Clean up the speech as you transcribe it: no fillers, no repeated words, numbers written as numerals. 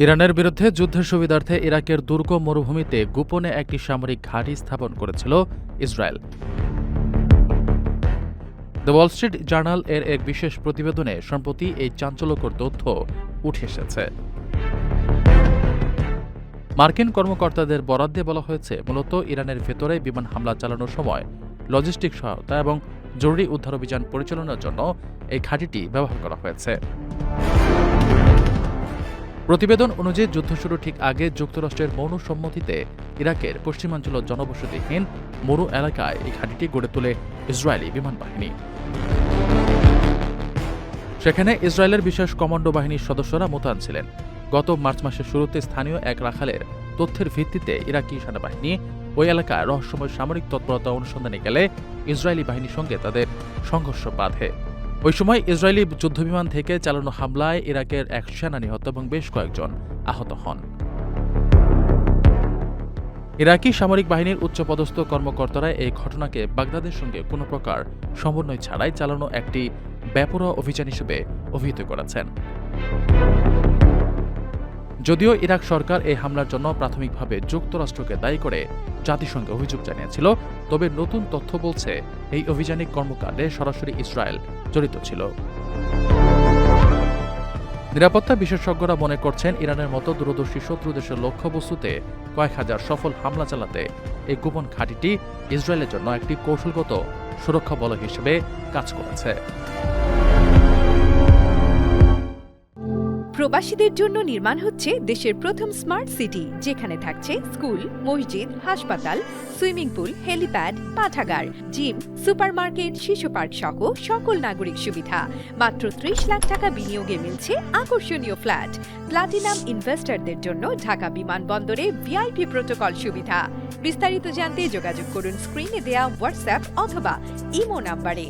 ইরানের বিরুদ্ধে যুদ্ধের সুবিধার্থে ইরাকের দুর্গম মরুভূমিতে গোপনে একটি সামরিক ঘাঁটি স্থাপন করেছিল Israel. The Wall Street journal এর এক বিশেষ প্রতিবেদনে সম্প্রতি এই চাঞ্চল্যকর তথ্য উঠে এসেছে। মার্কিন কর্মকর্তাদের বরাত দিয়ে বলা হয়েছে, মূলত ইরানের ভেতরে বিমান হামলা চালানোর সময় লজিস্টিক সহায়তা এবং জরুরি উদ্ধার অভিযান পরিচালনার জন্য এই ঘাঁটিটি ব্যবহার করা হয়েছে। প্রতিবেদন অনুযায়ী যুদ্ধ শুরু ঠিক আগে যুক্তরাষ্ট্রের মৌন সম্মতিতে ইরাকের পশ্চিমাঞ্চল জনবসতিহীন মরু এলাকায় এই ঘাঁটিটি গড়ে তোলে ইসরায়েলি বিমান বাহিনী। সেখানে ইসরায়েলের বিশেষ কমান্ডো বাহিনীর সদস্যরা মোতায়েন ছিলেন। গত মার্চ মাসের শুরুতে স্থানীয় এক রাখালের তথ্যের ভিত্তিতে ইরাকি সেনাবাহিনী ওই এলাকায় রহস্যময় সামরিক তৎপরতা অনুসন্ধানে গেলে ইসরায়েলি বাহিনীর সঙ্গে তাদের সংঘর্ষ বাধে। ওই সময় ইসরায়েলি যুদ্ধবিমান থেকে চালানো হামলায় ইরাকের এক সেনা নিহত এবং বেশ কয়েকজন আহত হন। ইরাকি সামরিক বাহিনীর উচ্চপদস্থ কর্মকর্তারা এই ঘটনাকে বাগদাদের সঙ্গে কোনো প্রকার সমন্বয় ছাড়াই চালানো একটি বেপরোয়া অভিযান হিসেবে অভিহিত করেছেন। যদিও ইরাক সরকার এই হামলার জন্য প্রাথমিকভাবে যুক্তরাষ্ট্রকে দায়ী করে জাতিসংঘে অভিযোগ জানিয়েছিল, তবে নতুন তথ্য বলছে এই অভিযানিক কর্মকাণ্ডে সরাসরি ইসরায়েল জড়িত ছিল। নিরাপত্তা বিশেষজ্ঞরা মনে করছেন, ইরানের মতো দূরদর্শী শত্রু দেশের লক্ষ্যবস্তুতে কয়েক হাজার সফল হামলা চালাতে এই গোপন ঘাঁটিটি ইসরায়েলের জন্য একটি কৌশলগত সুরক্ষা বলয় হিসেবে কাজ করেছে। প্রবাসীদের জন্য নির্মাণ হচ্ছে দেশের প্রথম স্মার্ট সিটি, যেখানে থাকছে স্কুল, মসজিদ, হাসপাতাল, সুইমিং পুল, হেলিপ্যাড, পাঠাগার, জিম, সুপারমার্কেট, শিশু পার্ক সহ সকল নাগরিক সুবিধা। মাত্র ৩০ লাখ টাকা বিনিয়োগে মিলছে আকর্ষণীয় ফ্ল্যাট। প্লাটিনাম ইনভেস্টরদের জন্য ঢাকা বিমানবন্দরে ভিআইপি প্রোটোকল সুবিধা। বিস্তারিত জানতে যোগাযোগ করুন স্ক্রিনে দেয়া হোয়াটসঅ্যাপ অথবা ইমো নাম্বারে।